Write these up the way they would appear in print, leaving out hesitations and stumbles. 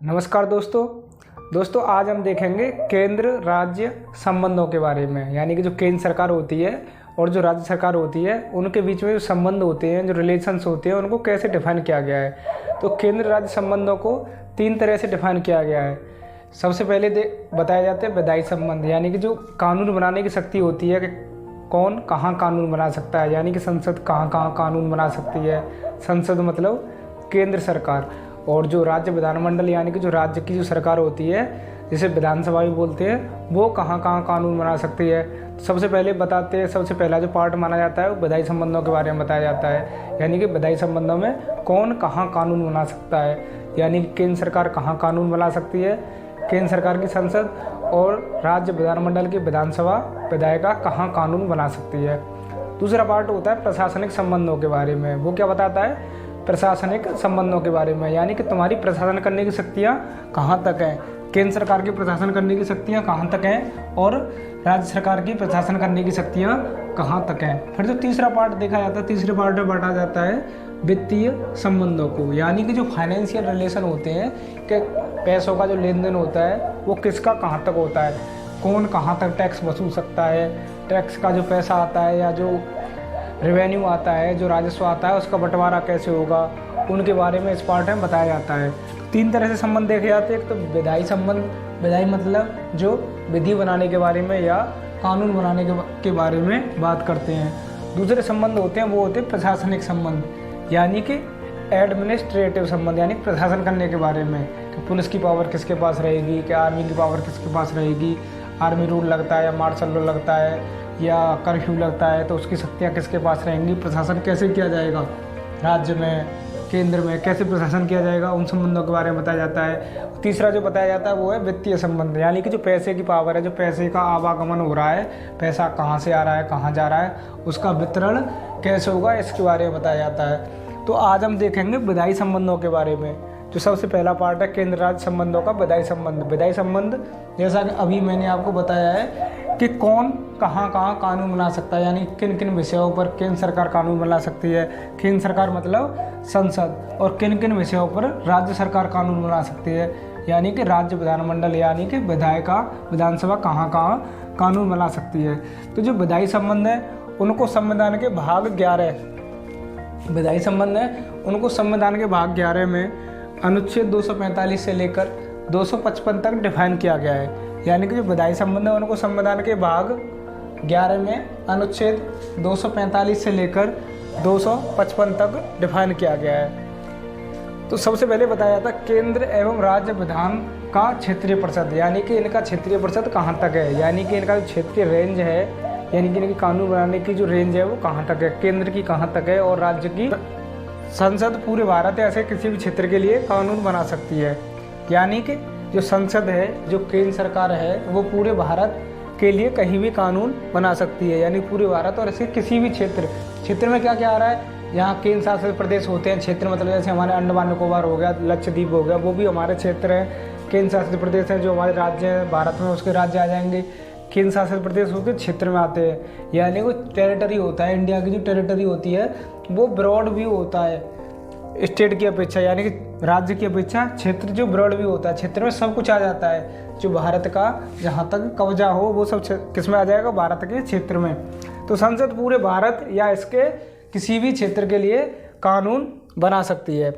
नमस्कार दोस्तों आज हम देखेंगे केंद्र राज्य संबंधों के बारे में। यानी कि जो केंद्र सरकार होती है और जो राज्य सरकार होती है उनके बीच में जो संबंध होते हैं, जो रिलेशंस होते हैं, उनको कैसे डिफाइन किया गया है। तो केंद्र राज्य संबंधों को 3 तरह से डिफाइन किया गया है। सबसे पहले बताया जाता है विधायी संबंध, यानी कि जो कानून बनाने की शक्ति होती है कि कौन कहाँ कानून बना सकता है, यानी कि संसद कहाँ कहाँ कानून बना सकती है। संसद मतलब केंद्र सरकार। और जो राज्य विधानमंडल यानी कि जो राज्य की जो सरकार होती है, जिसे विधानसभा भी बोलते हैं, वो कहाँ कहाँ कानून बना सकती है। सबसे पहले बताते हैं, सबसे पहला जो पार्ट माना जाता है वो विधायी संबंधों के बारे में बताया जाता है। यानी कि विधायी संबंधों में कौन कहाँ कानून बना सकता है, यानी कि केंद्र सरकार कहाँ कानून बना सकती है, केंद्र सरकार की संसद और राज्य विधानमंडल की विधानसभा विधायिका कहाँ कानून बना सकती है। दूसरा पार्ट होता है प्रशासनिक संबंधों के बारे में। वो क्या बताता है, प्रशासनिक संबंधों के बारे में, यानी कि तुम्हारी प्रशासन करने की शक्तियाँ कहाँ तक हैं, केंद्र सरकार की प्रशासन करने की शक्तियाँ कहाँ तक हैं और राज्य सरकार की प्रशासन करने की शक्तियाँ कहाँ तक हैं। फिर जो तीसरा पार्ट देखा जाता है, तीसरे पार्ट में बांटा जाता है वित्तीय संबंधों को, यानी कि जो फाइनेंशियल रिलेशन होते हैं कि पैसों का जो लेन देन होता है वो किसका कहाँ तक होता है, कौन कहाँ तक टैक्स वसूल सकता है, टैक्स का जो पैसा आता है या जो रेवेन्यू आता है, जो राजस्व आता है, उसका बंटवारा कैसे होगा, उनके बारे में इस पार्ट में बताया जाता है। 3 तरह से संबंध देखे जाते हैं। एक तो विधायी संबंध, विधायी मतलब जो विधि बनाने के बारे में या कानून बनाने के बारे में बात करते हैं। दूसरे संबंध होते हैं वो होते हैं प्रशासनिक संबंध, यानी कि एडमिनिस्ट्रेटिव संबंध, यानी प्रशासन करने के बारे में कि पुलिस की पावर किसके पास रहेगी, कि आर्मी की पावर किसके पास रहेगी, आर्मी रूल लगता है या मार्शल लॉ लगता है या कर्फ्यू लगता है तो उसकी शक्तियाँ किसके पास रहेंगी, प्रशासन कैसे किया जाएगा, राज्य में केंद्र में कैसे प्रशासन किया जाएगा, उन संबंधों के बारे में बताया जाता है। तीसरा जो बताया जाता है वो है वित्तीय संबंध, यानी कि जो पैसे की पावर है, जो पैसे का आवागमन हो रहा है, पैसा कहाँ से आ रहा है, कहाँ जा रहा है, उसका वितरण कैसे होगा, इसके बारे में बताया जाता है। तो आज हम देखेंगे विधायी संबंधों के बारे में। जो सबसे पहला पार्ट है केंद्र राज्य संबंधों का विधायी संबंध। विधायी संबंध जैसा कि अभी मैंने आपको बताया है कि कौन कहाँ कहाँ कानून बना सकता है, यानी किन किन विषयों पर केंद्र सरकार कानून बना सकती है, केंद्र सरकार मतलब संसद, और किन किन विषयों पर राज्य सरकार कानून बना सकती है, यानी कि राज्य विधानमंडल यानी कि विधायिका विधानसभा कहाँ कहाँ कानून बना सकती है। तो जो विधायी संबंध है उनको संविधान के भाग 11 विधायी संबंध है उनको संविधान के भाग 11 में अनुच्छेद 245 से लेकर 255 तक डिफाइन किया गया है। यानी कि जो विधायी संबंध है उनको संविधान के भाग 11 में अनुच्छेद 245 से लेकर 255 तक डिफाइन किया गया है। तो सबसे पहले बताया जाता है केंद्र एवं राज्य विधान का क्षेत्रीय परिषद, यानी कि इनका क्षेत्रीय परिषद कहाँ तक है, यानी कि इनका जो क्षेत्रीय रेंज है, यानी कि इनकी कानून बनाने की जो रेंज है वो कहाँ तक है, केंद्र की कहाँ तक है, और राज्य की संसद पूरे भारत ऐसे किसी भी क्षेत्र के लिए कानून बना सकती है। यानी कि जो संसद है, जो केंद्र सरकार है, वो पूरे भारत के लिए कहीं भी कानून बना सकती है, यानी पूरे भारत और ऐसे किसी भी क्षेत्र में क्या क्या आ रहा है। यहाँ केंद्र शासित प्रदेश होते हैं, क्षेत्र मतलब जैसे हमारे अंडमान निकोबार हो गया, लक्षद्वीप हो गया, वो भी हमारे क्षेत्र हैं, केंद्र शासित प्रदेश हैं। जो हमारे राज्य हैं भारत में उसके राज्य आ जाएंगे, केंद्र शासित प्रदेश होकर क्षेत्र में आते हैं। यानी वो टेरिटरी होता है, इंडिया की जो टेरिटरी होती है वो ब्रॉड व्यू होता है स्टेट की अपेक्षा, यानी कि राज्य की अपेक्षा क्षेत्र जो ब्रॉड व्यू होता है, क्षेत्र में सब कुछ आ जाता है। जो भारत का जहाँ तक कब्जा हो वो सब किस में आ जाएगा, भारत के क्षेत्र में। तो संसद पूरे भारत या इसके किसी भी क्षेत्र के लिए कानून बना सकती है।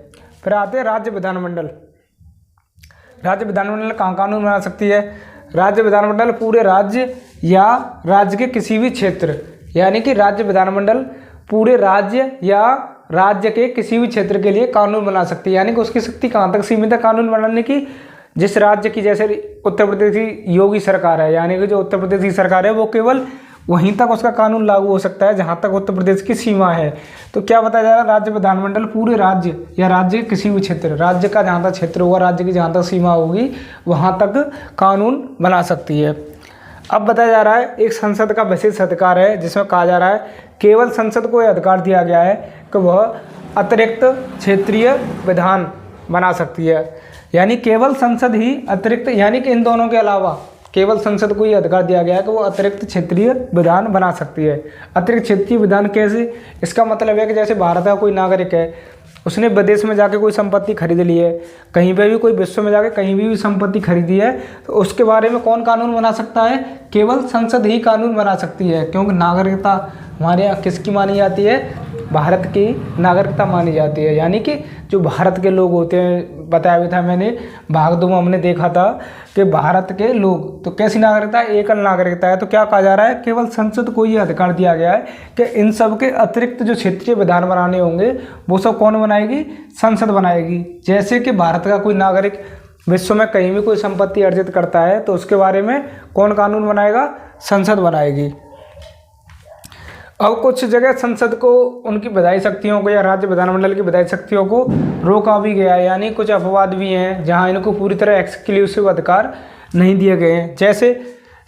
फिर आते हैं राज्य विधानमंडल। राज्य विधानमंडल कहाँ कानून बना सकती है, राज्य विधानमंडल पूरे राज्य या राज्य के किसी भी क्षेत्र, यानी कि राज्य विधानमंडल पूरे राज्य या राज्य के किसी भी क्षेत्र के लिए कानून बना सकती है। यानी कि उसकी शक्ति कहाँ तक सीमित है कानून बनाने की, जिस राज्य की, जैसे उत्तर प्रदेश की योगी सरकार है, यानी कि जो उत्तर प्रदेश की सरकार है वो केवल वहीं तक उसका कानून लागू हो सकता है जहाँ तक उत्तर प्रदेश की सीमा है। तो क्या बताया जा रहा है, राज्य विधानमंडल पूरे राज्य या राज्य के किसी भी क्षेत्र, राज्य का जहाँ तक क्षेत्र होगा, राज्य की जहाँ तक सीमा होगी वहाँ तक कानून बना सकती है। अब बताया जा रहा है एक संसद का विशेष अधिकार है, जिसमें कहा जा रहा है केवल संसद को यह अधिकार दिया गया है कि वह अतिरिक्त क्षेत्रीय विधान बना सकती है। यानी केवल संसद ही अतिरिक्त, यानी कि इन दोनों के अलावा केवल संसद को यह अधिकार दिया गया है कि वो अतिरिक्त क्षेत्रीय विधान बना सकती है। अतिरिक्त क्षेत्रीय विधान कैसे, इसका मतलब है कि जैसे भारत का कोई नागरिक है, उसने विदेश में जाके कोई संपत्ति खरीद ली है, कहीं पे भी कोई विश्व में जाके कहीं भी संपत्ति खरीदी है, तो उसके बारे में कौन कानून बना सकता है? केवल संसद ही कानून बना सकती है, क्योंकि नागरिकता हमारे यहाँ किसकी मानी जाती है? भारत की नागरिकता मानी जाती है। यानी कि जो भारत के लोग होते हैं, बताया भी था मैंने, भाग 2 में हमने देखा था कि भारत के लोग, तो कैसी नागरिकता है? एकल नागरिकता है। तो क्या कहा जा रहा है? केवल संसद को ये अधिकार दिया गया है कि इन सब के अतिरिक्त जो क्षेत्रीय विधान बनाने होंगे वो सब कौन बनाएगी? संसद बनाएगी। जैसे कि भारत का कोई नागरिक विश्व में कहीं भी कोई संपत्ति अर्जित करता है तो उसके बारे में कौन कानून बनाएगा? संसद बनाएगी। अब कुछ जगह संसद को उनकी विधायी शक्तियों को या राज्य विधानमंडल की विधायी शक्तियों को रोका भी गया है, यानी कुछ अपवाद भी हैं जहां इनको पूरी तरह एक्सक्लूसिव अधिकार नहीं दिए गए हैं। जैसे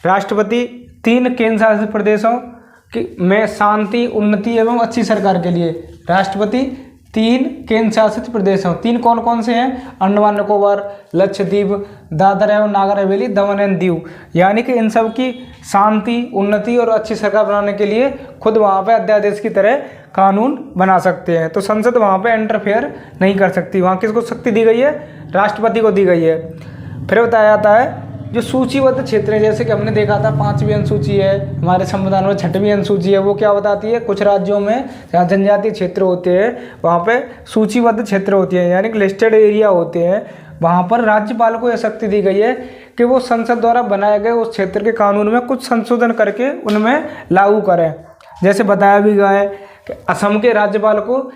राष्ट्रपति 3 केंद्र शासित प्रदेशों में शांति, उन्नति एवं अच्छी सरकार के लिए राष्ट्रपति 3 केंद्र शासित प्रदेशों, 3 कौन कौन से हैं? अंडमान निकोबार, लक्षद्वीप, दादरा एवं नागर हवेली, दमन एंड दीव। यानी कि इन सब की शांति, उन्नति और अच्छी सरकार बनाने के लिए खुद वहाँ पे अध्यादेश की तरह कानून बना सकते हैं। तो संसद वहाँ पे इंटरफेयर नहीं कर सकती। वहाँ किसको शक्ति दी गई है? राष्ट्रपति को दी गई है। फिर बताया जाता है जो सूचीबद्ध क्षेत्र है, जैसे कि हमने देखा था 5वीं अनुसूची है, हमारे संविधान में 6वीं अनुसूची है, वो क्या बताती है? कुछ राज्यों में जहाँ जनजातीय क्षेत्र होते हैं वहाँ पे सूचीबद्ध क्षेत्र होते हैं, यानी कि लिस्टेड एरिया होते हैं, वहाँ पर राज्यपाल को यह शक्ति दी गई है कि वो संसद द्वारा बनाए गए उस क्षेत्र के कानून में कुछ संशोधन करके उनमें लागू करें। जैसे बताया भी गया है कि असम के राज्यपाल को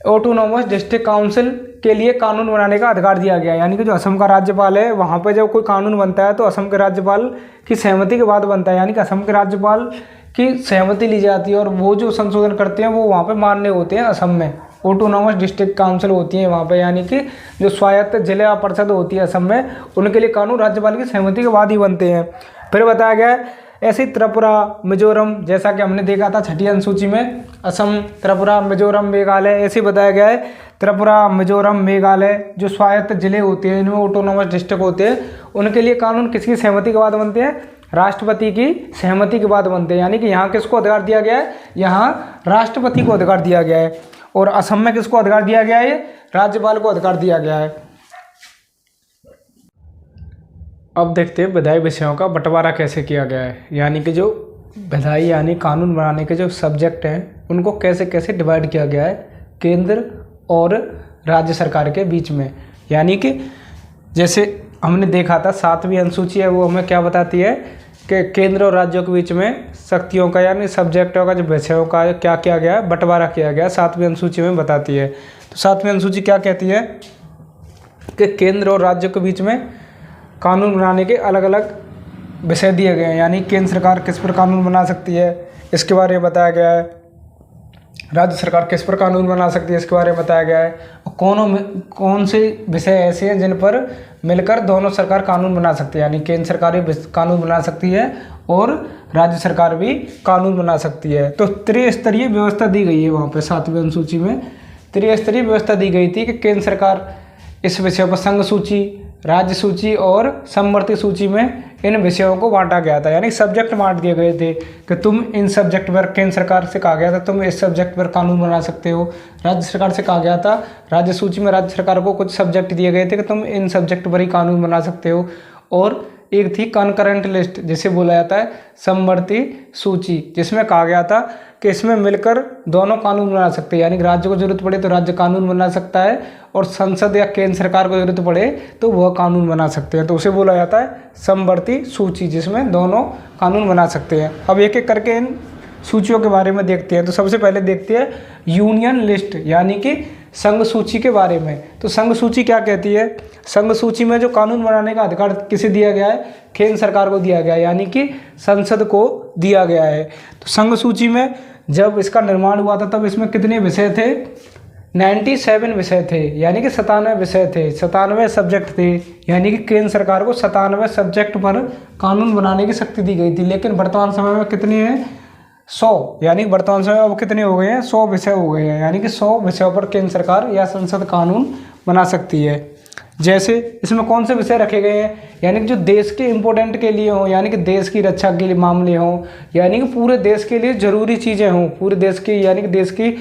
ऑटोनोमस डिस्ट्रिक्ट काउंसिल के लिए कानून बनाने का अधिकार दिया गया है। यानी कि जो असम का राज्यपाल है वहाँ पे जब कोई कानून बनता है तो असम के राज्यपाल की सहमति के बाद बनता है, यानी कि असम के राज्यपाल की सहमति ली जाती है और वो जो संशोधन करते हैं वो वहाँ पे मान्य होते हैं। असम में ऑटोनोमस डिस्ट्रिक्ट काउंसिल होती है वहाँ पे, यानी कि जो स्वायत्त जिला परिषद होती है असम में, उनके लिए कानून राज्यपाल की सहमति के बाद ही बनते हैं। फिर बताया गया है ऐसे त्रिपुरा, मिजोरम, जैसा कि हमने देखा था 6ठी अनुसूची में, असम, त्रिपुरा, मिजोरम, मेघालय, ऐसे बताया गया है त्रिपुरा, मिजोरम, मेघालय जो स्वायत्त जिले होते हैं, इनमें ऑटोनोमस डिस्ट्रिक्ट होते हैं, उनके लिए कानून किसकी सहमति के बाद बनते हैं? राष्ट्रपति की सहमति के बाद बनते हैं। यानी कि यहाँ किसको अधिकार दिया गया है? यहाँ राष्ट्रपति को अधिकार दिया गया है। और असम में किसको अधिकार दिया गया है? राज्यपाल को अधिकार दिया गया है। अब देखते हैं विधायी विषयों का बंटवारा कैसे किया गया है, यानी कि जो विधायी यानी कानून बनाने के जो सब्जेक्ट हैं उनको कैसे कैसे डिवाइड किया गया है केंद्र और राज्य सरकार के बीच में। यानी कि जैसे हमने देखा था 7वीं अनुसूची है, वो हमें क्या बताती है कि केंद्र और राज्यों के बीच में शक्तियों का यानी सब्जेक्टों का जो विषयों का क्या किया गया है, बंटवारा किया गया है, 7वीं अनुसूची में बताती है। तो 7वीं अनुसूची क्या कहती है कि केंद्र और राज्यों के बीच में कानून बनाने के अलग अलग विषय दिए गए हैं, यानी केंद्र सरकार किस पर कानून बना सकती है इसके बारे में बताया गया है, राज्य सरकार किस पर कानून बना सकती है इसके बारे में बताया गया है, और कौन से विषय ऐसे हैं जिन पर मिलकर दोनों सरकार कानून बना सकती है, यानी केंद्र सरकार भी कानून बना सकती है और राज्य सरकार भी कानून बना सकती है। तो त्रिस्तरीय व्यवस्था दी गई है वहाँ पे 7वीं अनुसूची में, त्रिस्तरीय व्यवस्था दी गई थी कि केंद्र सरकार इस विषय पर संघ सूची, राज्य सूची और समवर्ती सूची में इन विषयों को बांटा गया था, यानी सब्जेक्ट बांट दिए गए थे कि तुम इन सब्जेक्ट पर, केंद्र सरकार से कहा गया था तुम इस सब्जेक्ट पर कानून बना सकते हो, राज्य सरकार से कहा गया था राज्य सूची में राज्य सरकार को कुछ सब्जेक्ट दिए गए थे कि तुम इन सब्जेक्ट पर ही कानून बना सकते हो। और एक थी कॉन्करेंट लिस्ट जिसे बोला जाता है समवर्ती सूची, जिसमें कहा गया था कि इसमें मिलकर दोनों कानून बना सकते हैं, यानी कि राज्य को जरूरत पड़े तो राज्य कानून बना सकता है और संसद या केंद्र सरकार को जरूरत पड़े तो वह कानून बना सकते हैं, तो उसे बोला जाता है समवर्ती सूची, जिसमें दोनों कानून बना सकते हैं। अब एक एक करके इन सूचियों के बारे में देखते हैं। तो सबसे पहले देखते हैं यूनियन लिस्ट, यानी कि संघ सूची के बारे में। तो संघ सूची क्या कहती है? संघ सूची में जो कानून बनाने का अधिकार किसे दिया गया है? केंद्र सरकार को दिया गया है, यानी कि संसद को दिया गया है। तो संघ सूची में जब इसका निर्माण हुआ था तब इसमें कितने विषय थे? 97 विषय थे, यानी कि 97 विषय थे, 97 सब्जेक्ट थे, यानी कि केंद्र सरकार को 97 सब्जेक्ट पर कानून बनाने की शक्ति दी गई थी। लेकिन वर्तमान समय में कितने हैं? 100, यानी वर्तमान समय अब कितने हो गए हैं? 100 विषय हो गए हैं, यानी कि 100 विषयों पर केंद्र सरकार या संसद कानून बना सकती है। जैसे इसमें कौन से विषय रखे गए हैं? यानी कि जो देश के इम्पोर्टेंट के लिए हों, यानी कि देश की रक्षा के लिए मामले हों, यानी कि पूरे देश के लिए ज़रूरी चीज़ें हों, पूरे देश की, यानी कि देश की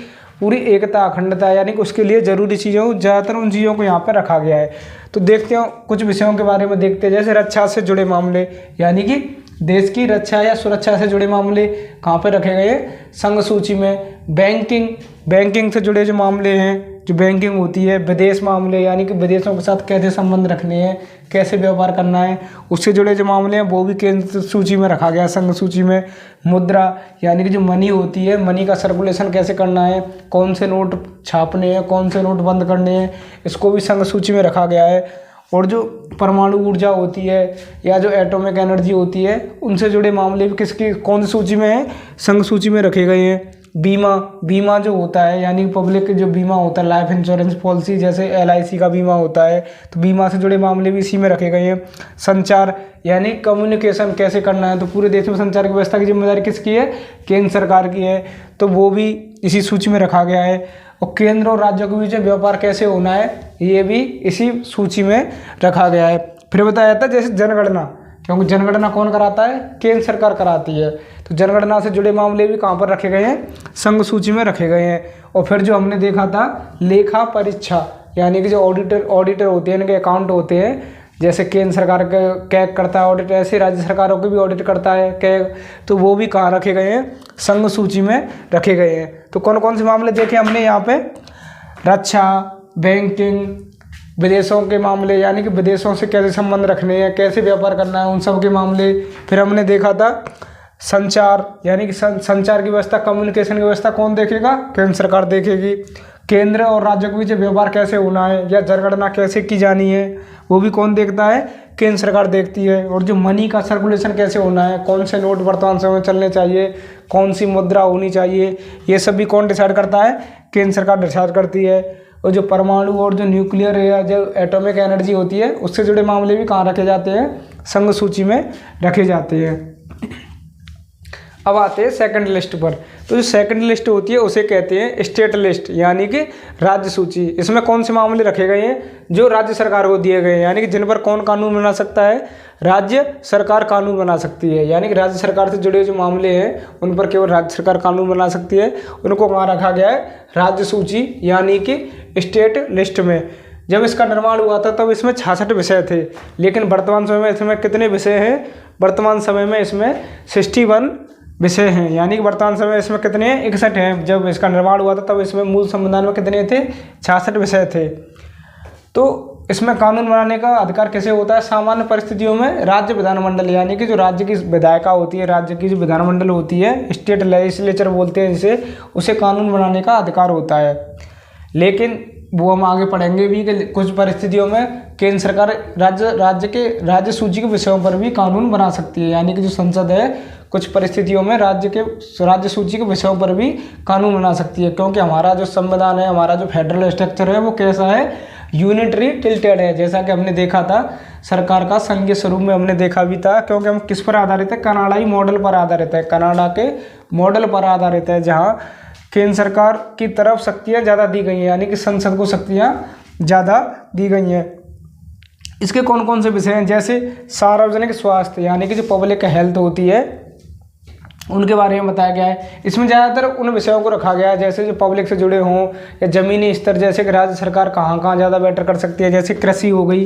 पूरी एकता अखंडता यानी कि उसके लिए ज़रूरी चीज़ों ज़्यादातर उन चीज़ों को यहाँ पर रखा गया है। तो देखते हैं कुछ विषयों के बारे में देखते हैं, जैसे रक्षा से जुड़े मामले यानी कि देश की रक्षा या सुरक्षा से जुड़े मामले कहाँ पर रखे गए हैं, संघ सूची में। बैंकिंग से जुड़े जो मामले हैं, जो बैंकिंग होती है, विदेश मामले यानी कि विदेशों के साथ कैसे संबंध रखने हैं, कैसे व्यापार करना है, उससे जुड़े जो मामले हैं वो भी केंद्र सूची में रखा गया, संघ सूची में। मुद्रा यानी कि जो मनी होती है, मनी का सर्कुलेशन कैसे करना है, कौन से नोट छापने हैं, कौन से नोट बंद करने हैं, इसको भी संघ सूची में रखा गया है। और जो परमाणु ऊर्जा होती है या जो एटॉमिक एनर्जी होती है, उनसे जुड़े मामले भी किसकी कौन सी सूची में है, संघ सूची में रखे गए हैं। बीमा जो होता है यानी पब्लिक जो बीमा होता है, लाइफ इंश्योरेंस पॉलिसी, जैसे LIC का बीमा होता है, तो बीमा से जुड़े मामले भी इसी में रखे गए हैं। संचार यानी कम्युनिकेशन कैसे करना है, तो पूरे देश में संचार की व्यवस्था की जिम्मेदारी किसकी है, केंद्र सरकार की है, तो वो भी इसी सूची में रखा गया है। और केंद्र और राज्यों के बीच व्यापार कैसे होना है, ये भी इसी सूची में रखा गया है। फिर बताया जाता है जैसे जनगणना, क्योंकि जनगणना कौन कराता है, केंद्र सरकार कराती है, तो जनगणना से जुड़े मामले भी कहाँ पर रखे गए हैं, संघ सूची में रखे गए हैं। और फिर जो हमने देखा था लेखा परीक्षा यानी कि जो ऑडिटर होते हैं, इनके अकाउंट होते हैं, जैसे केंद्र सरकार का कैग करता है ऑडिट, ऐसे राज्य सरकारों के भी ऑडिट करता है कैग, तो वो भी कहाँ रखे गए हैं, संघ सूची में रखे गए हैं। तो कौन कौन से मामले देखे हमने यहाँ पे, रक्षा, बैंकिंग, विदेशों के मामले यानी कि विदेशों से कैसे संबंध रखने हैं, कैसे व्यापार करना है, उन सब के मामले। फिर हमने देखा था संचार यानी कि संचार की व्यवस्था, कम्युनिकेशन की व्यवस्था कौन देखेगा, केंद्र सरकार देखेगी। केंद्र और राज्यों के बीच व्यवहार कैसे होना है या जनगणना कैसे की जानी है, वो भी कौन देखता है, केंद्र सरकार देखती है। और जो मनी का सर्कुलेशन कैसे होना है, कौन से नोट वर्तमान समय में चलने चाहिए, कौन सी मुद्रा होनी चाहिए, ये सब भी कौन डिसाइड करता है, केंद्र सरकार डिसाइड करती है। और जो परमाणु और जो न्यूक्लियर या जो एटॉमिक एनर्जी होती है, उससे जुड़े मामले भी कहाँ रखे जाते हैं, संघ सूची में रखे जाते हैं। अब आते हैं सेकंड लिस्ट पर। तो जो सेकंड लिस्ट होती है उसे कहते हैं स्टेट लिस्ट यानी कि राज्य सूची। इसमें कौन से मामले रखे गए हैं, जो राज्य सरकार को दिए गए हैं, यानी कि जिन पर कौन कानून बना सकता है, राज्य सरकार कानून बना सकती है। यानी कि राज्य सरकार से जुड़े जो मामले हैं उन पर केवल राज्य सरकार कानून बना सकती है, उनको कहाँ रखा गया है, राज्य सूची यानी कि स्टेट लिस्ट में। जब इसका निर्माण हुआ था तब इसमें 66 विषय थे, लेकिन वर्तमान समय में इसमें कितने विषय हैं, वर्तमान समय में इसमें 61 विषय हैं। यानी कि वर्तमान समय में इसमें कितने हैं, 61 हैं। जब इसका निर्माण हुआ था तब इसमें मूल संविधान में कितने थे, 66 विषय थे। तो इसमें कानून बनाने का अधिकार कैसे होता है, सामान्य परिस्थितियों में राज्य विधानमंडल यानी कि जो राज्य की विधायिका होती है, राज्य की जो विधानमंडल होती है, स्टेट लेजिस्लेचर बोलते हैं जिसे, उसे कानून बनाने का अधिकार होता है। लेकिन वो हम आगे पढ़ेंगे भी कि कुछ परिस्थितियों में केंद्र सरकार राज्य सूची के विषयों पर भी कानून बना सकती है। यानी कि जो संसद है कुछ परिस्थितियों में राज्य सूची के विषयों पर भी कानून बना सकती है, क्योंकि हमारा जो संविधान है, हमारा जो फेडरल स्ट्रक्चर है वो कैसा है, यूनिटरी टिल्टेड है। जैसा कि हमने देखा था सरकार का संघीय स्वरूप में हमने देखा भी था, क्योंकि हम किस पर आधारित है, कनाडाई मॉडल पर आधारित है, कनाडा के मॉडल पर आधारित है, जहाँ केंद्र सरकार की तरफ शक्तियाँ ज़्यादा दी गई हैं, यानी कि संसद को शक्तियाँ ज़्यादा दी गई हैं। इसके कौन कौन से विषय हैं, जैसे सार्वजनिक स्वास्थ्य यानी कि जो पब्लिक हेल्थ होती है उनके बारे में बताया गया है। इसमें ज़्यादातर उन विषयों को रखा गया है जैसे जो पब्लिक से जुड़े हों, या ज़मीनी स्तर जैसे कि राज्य सरकार कहाँ कहाँ ज़्यादा बेटर कर सकती है, जैसे कृषि हो गई,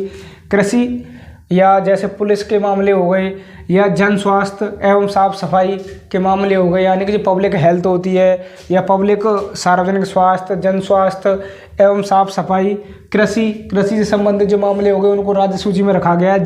कृषि, या जैसे पुलिस के मामले हो गए, या जन स्वास्थ्य एवं साफ सफाई के मामले हो गए, यानी कि जो पब्लिक हेल्थ होती है, या पब्लिक सार्वजनिक स्वास्थ्य, जन स्वास्थ्य एवं साफ सफाई, कृषि से संबंधित जो मामले हो गए उनको राज्य सूची में रखा गया है।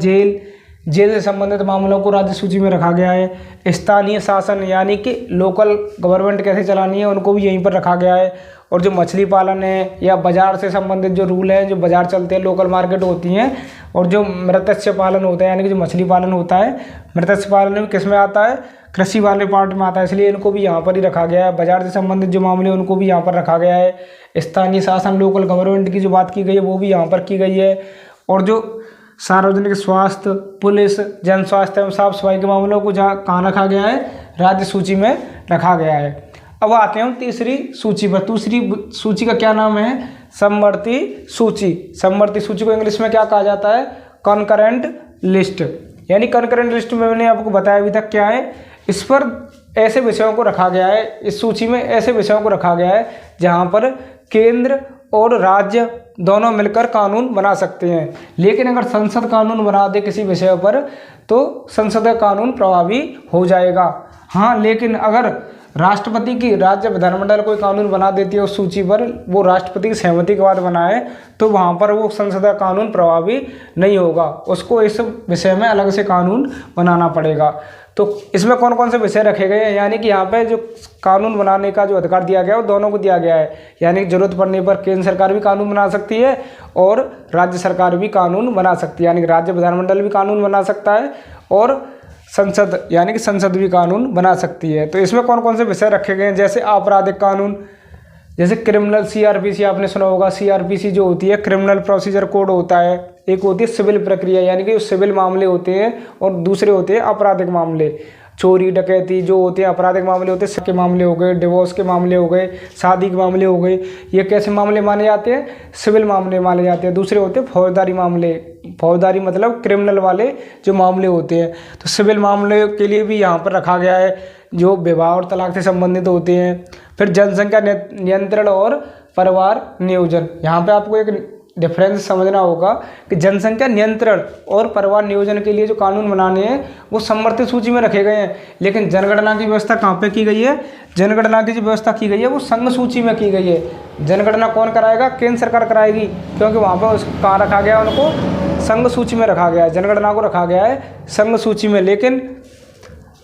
जेल से संबंधित मामलों को राज्य सूची में रखा गया है। स्थानीय शासन यानी कि लोकल गवर्नमेंट कैसे चलानी है उनको भी यहीं पर रखा गया है। और जो मछली पालन है या बाजार से संबंधित जो रूल हैं, जो बाजार चलते हैं, लोकल मार्केट होती हैं, और जो मत्स्य पालन होता है यानी कि जो मछली पालन होता है, मत्स्य पालन में किस में आता है, कृषि वाले पार्ट में आता है, इसलिए इनको भी यहाँ पर ही रखा गया है। बाजार से संबंधित जो मामले हैं उनको भी यहाँ पर रखा गया है। स्थानीय शासन, लोकल गवर्नमेंट की जो बात की गई है वो भी यहाँ पर की गई है। और जो सार्वजनिक स्वास्थ्य, पुलिस, जन स्वास्थ्य एवं साफ सफाई के मामलों को जहाँ कहाँ रखा गया है, राज्य सूची में रखा गया है। अब आते हैं तीसरी सूची पर। दूसरी सूची का क्या नाम है, समवर्ती सूची। समवर्ती सूची को इंग्लिश में क्या कहा जाता है, कॉन्करेंट लिस्ट। यानी कॉन्करेंट लिस्ट में मैंने आपको बताया भी था क्या है। इस पर ऐसे विषयों को रखा गया है, इस सूची में ऐसे विषयों को रखा गया है जहाँ पर केंद्र और राज्य दोनों मिलकर कानून बना सकते हैं। लेकिन अगर संसद कानून बना दे किसी विषय पर तो संसद का कानून प्रभावी हो जाएगा। हाँ, लेकिन अगर राष्ट्रपति की राज्य विधानमंडल कोई कानून बना देती है उस सूची पर, वो राष्ट्रपति की सहमति के बाद बनाए, तो वहाँ पर वो संसद का कानून प्रभावी नहीं होगा, उसको इस विषय में अलग से कानून बनाना पड़ेगा। तो इसमें कौन कौन से विषय रखे गए हैं, यानी कि यहाँ पे जो कानून बनाने का जो अधिकार दिया गया है वो दोनों को दिया गया है। यानी कि जरूरत पड़ने पर केंद्र सरकार भी कानून बना सकती है और राज्य सरकार भी कानून बना सकती है, यानी कि राज्य विधानमंडल भी कानून बना सकता है और संसद यानी कि संसद भी कानून बना सकती है। तो इसमें कौन कौन से विषय रखे गए हैं, जैसे आपराधिक कानून, जैसे क्रिमिनल सीआरपीसी आपने सुना होगा। सीआरपीसी जो होती है क्रिमिनल प्रोसीजर कोड होता है, एक होती है सिविल प्रक्रिया यानी कि जो सिविल मामले होते हैं और दूसरे होते हैं आपराधिक मामले। चोरी डकैती जो होते हैं आपराधिक मामले होते हैं, के मामले हो गए, डिवोर्स के मामले हो गए, शादी के मामले हो गए, ये कैसे मामले माने जाते हैं, सिविल मामले माने जाते हैं। दूसरे होते हैं फौजदारी मामले, फौजदारी मतलब क्रिमिनल वाले जो मामले होते हैं। तो सिविल मामले के लिए भी यहाँ पर रखा गया है जो विवाह और तलाक से संबंधित होते हैं। फिर जनसंख्या नियंत्रण और परिवार नियोजन, यहाँ पे आपको एक डिफरेंस समझना होगा कि जनसंख्या नियंत्रण और परिवार नियोजन के लिए जो कानून बनाने हैं वो समवर्ती सूची में रखे गए हैं, लेकिन जनगणना की व्यवस्था कहाँ पे की गई है, जनगणना की जो व्यवस्था की गई है वो संघ सूची में की गई है। जनगणना कौन कराएगा, केंद्र सरकार कराएगी, क्योंकि वहाँ पर उसको कहाँ रखा गया, उनको संघ सूची में रखा गया है, जनगणना को रखा गया है संघ सूची में। लेकिन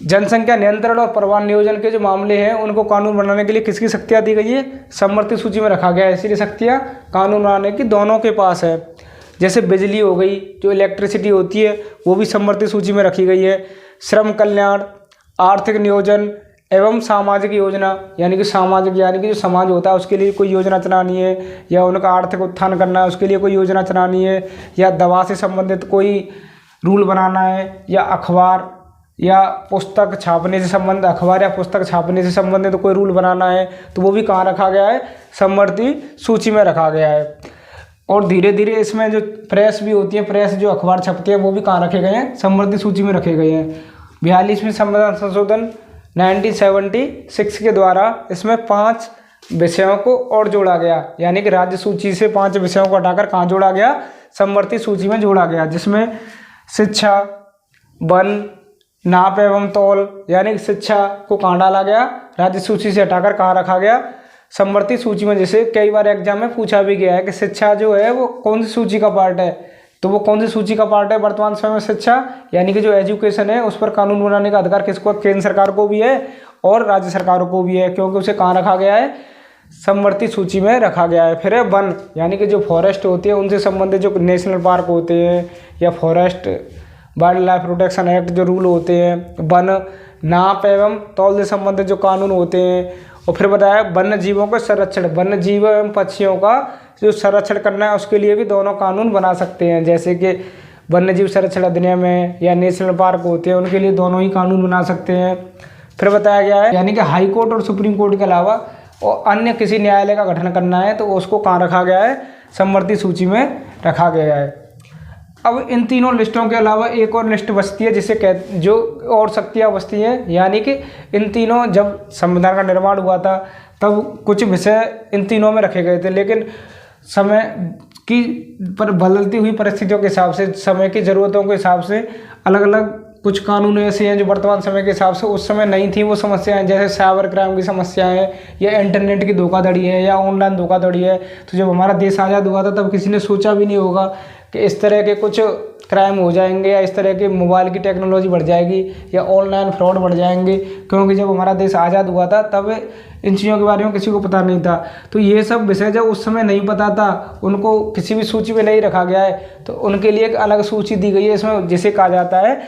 जनसंख्या नियंत्रण और परिवार नियोजन के जो मामले हैं उनको कानून बनाने के लिए किसकी शक्तियाँ दी गई है, समवर्ती सूची में रखा गया है। इसीलिए शक्तियाँ कानून बनाने की दोनों के पास है। जैसे बिजली हो गई, जो इलेक्ट्रिसिटी होती है वो भी समवर्ती सूची में रखी गई है। श्रम कल्याण, आर्थिक नियोजन एवं सामाजिक योजना, यानी कि सामाजिक यानी कि जो समाज होता है उसके लिए कोई योजना चलानी है, या उनका आर्थिक उत्थान करना है उसके लिए कोई योजना चलानी है, या दवा से संबंधित कोई रूल बनाना है, या अखबार या पुस्तक छापने से संबंधित, अखबार या पुस्तक छापने से संबंधित तो कोई रूल बनाना है, तो वो भी कहाँ रखा गया है, समवर्ती सूची में रखा गया है। और धीरे धीरे इसमें जो प्रेस भी होती है, प्रेस जो अखबार छपती है वो भी कहाँ रखे गए हैं, समवर्ती सूची में रखे गए हैं। 42वें संविधान संशोधन 1976 के द्वारा इसमें 5 विषयों को और जोड़ा गया, यानी कि राज्य सूची से 5 विषयों को हटाकर कहाँ जोड़ा गया, समवर्ती सूची में जोड़ा गया, जिसमें शिक्षा, वन, नाप एवं तौल, यानी कि शिक्षा को कहाँ डाला गया, राज्य सूची से हटाकर कहाँ रखा गया, समवर्ती सूची में। जैसे कई बार एग्जाम में पूछा भी गया है कि शिक्षा जो है वो कौन सी सूची का पार्ट है, तो वो कौन सी सूची का पार्ट है वर्तमान समय में, शिक्षा यानी कि जो एजुकेशन है उस पर कानून बनाने का अधिकार किसको, केंद्र सरकार को भी है और राज्य सरकारों को भी है, क्योंकि उसे कहाँ रखा गया है, समवर्ती सूची में रखा गया है। फिर है वन, यानी कि जो फॉरेस्ट होती है उनसे संबंधित जो नेशनल पार्क होते हैं या forest wild life protection act जो रूल होते हैं, वन, नाप एवं तौल से संबंधित जो कानून होते हैं। और फिर बताया वन्य जीवों का संरक्षण, वन्य जीव एवं पक्षियों का जो संरक्षण करना है उसके लिए भी दोनों कानून बना सकते हैं, जैसे कि वन्य जीव संरक्षण अधिनियम है या नेशनल पार्क होते हैं उनके लिए दोनों ही कानून बना सकते हैं। फिर बताया गया है यानी कि हाई कोर्ट और सुप्रीम कोर्ट के अलावा और अन्य किसी न्यायालय का गठन करना है तो उसको कहाँ रखा गया है, समवर्ती सूची में रखा गया है। अब इन तीनों लिस्टों के अलावा एक और लिस्ट बचती है जिसे जो और शक्तियाँ बचती हैं, यानी कि इन तीनों जब संविधान का निर्माण हुआ था तब कुछ विषय इन तीनों में रखे गए थे, लेकिन समय की पर बदलती हुई परिस्थितियों के हिसाब से, समय की ज़रूरतों के हिसाब से अलग अलग कुछ कानून ऐसे हैं जो वर्तमान समय के हिसाब से उस समय नहीं थी वो समस्याएं, जैसे साइबर क्राइम की समस्याएं हैं या इंटरनेट की धोखाधड़ी है या ऑनलाइन धोखाधड़ी है। तो जब हमारा देश आज़ाद हुआ था तब किसी ने सोचा भी नहीं होगा कि इस तरह के कुछ क्राइम हो जाएंगे या इस तरह के मोबाइल की टेक्नोलॉजी बढ़ जाएगी या ऑनलाइन फ्रॉड बढ़ जाएंगे, क्योंकि जब हमारा देश आज़ाद हुआ था तब इन चीज़ों के बारे में किसी को पता नहीं था। तो ये सब विषय जब उस समय नहीं पता था, उनको किसी भी सूची में नहीं रखा गया है, तो उनके लिए एक अलग सूची दी गई है इसमें, जिसे कहा जाता है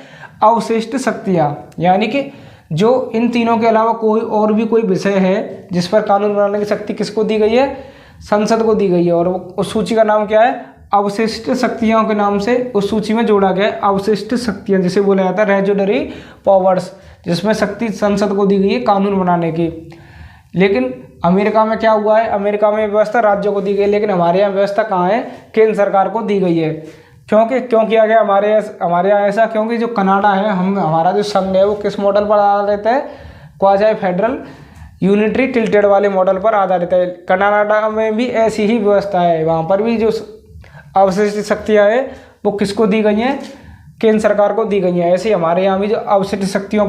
अवशिष्ट शक्तियाँ। यानी कि जो इन तीनों के अलावा कोई और भी कोई विषय है जिस पर कानून बनाने की शक्ति किसको दी गई है, संसद को दी गई है, और उस सूची का नाम क्या है, अवशिष्ट शक्तियों के नाम से उस सूची में जोड़ा गया है। अवशिष्ट शक्तियाँ जिसे बोला जाता है रेजिडुअरी पावर्स, जिसमें शक्ति संसद को दी गई है कानून बनाने की। लेकिन अमेरिका में क्या हुआ है, अमेरिका में व्यवस्था राज्यों को दी गई, लेकिन हमारे यहाँ व्यवस्था कहाँ है, केंद्र सरकार को दी गई है। क्यों किया गया हमारे यहाँ ऐसा, क्योंकि जो कनाडा है, हमारा जो संघ है वो किस मॉडल पर आधारित है, क्वाज़ी फेडरल यूनिटरी टिल्टेड वाले मॉडल पर आधारित है। कर्नाटक में भी ऐसी ही व्यवस्था है, वहाँ पर भी जो अवशिष्ट शक्तियाँ हैं वो किसको दी गई हैं, केंद्र सरकार को दी गई हैं। ऐसे हमारे यहाँ भी जो अवशिष्ट शक्तियों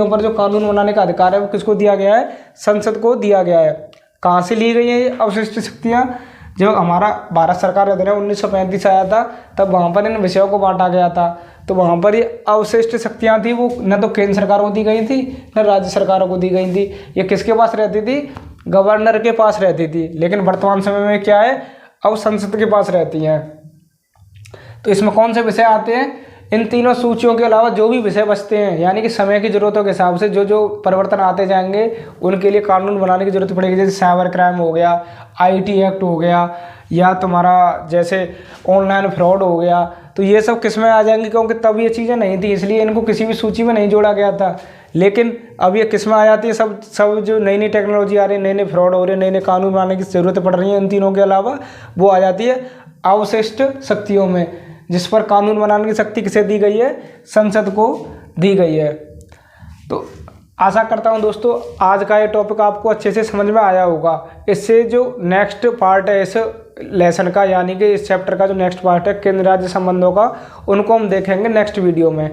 पर जो कानून बनाने का अधिकार है वो किसको दिया गया है, संसद को दिया गया है। कहाँ से ली गई हैं ये अवशिष्ट शक्तियाँ, जब हमारा भारत सरकार अधिनियम 1935 आया था तब वहाँ पर इन विषयों को बांटा गया था। तो वहाँ पर ये अवशिष्ट शक्तियाँ थी वो न तो केंद्र सरकार को दी गई थी न राज्य सरकारों को दी गई थी। ये किसके पास रहती थी, गवर्नर के पास रहती थी। लेकिन वर्तमान समय में क्या है, अब संसद के पास रहती हैं। तो इसमें कौन से विषय आते हैं, इन तीनों सूचियों के अलावा जो भी विषय बचते हैं, यानी कि समय की ज़रूरतों के हिसाब से जो जो परिवर्तन आते जाएंगे उनके लिए कानून बनाने की ज़रूरत पड़ेगी। जैसे साइबर क्राइम हो गया, IT एक्ट हो गया, या तुम्हारा जैसे ऑनलाइन फ्रॉड हो गया, तो ये सब किस में आ जाएंगे, क्योंकि तब ये चीज़ें नहीं थी इसलिए इनको किसी भी सूची में नहीं जोड़ा गया था। लेकिन अब ये किस में आ जाती है, सब जो नई नई टेक्नोलॉजी आ रही है, नए नए फ्रॉड हो रहे हैं, नए नए कानून बनाने की ज़रूरत पड़ रही है, इन तीनों के अलावा वो आ जाती है अवशिष्ट शक्तियों में, जिस पर कानून बनाने की शक्ति किसे दी गई है, संसद को दी गई है। तो आशा करता हूं दोस्तों आज का ये टॉपिक आपको अच्छे से समझ में आया होगा। इससे जो नेक्स्ट पार्ट है इस लेसन का, यानी कि इस चैप्टर का जो नेक्स्ट पार्ट है केंद्र राज्य संबंधों का, उनको हम देखेंगे नेक्स्ट वीडियो में।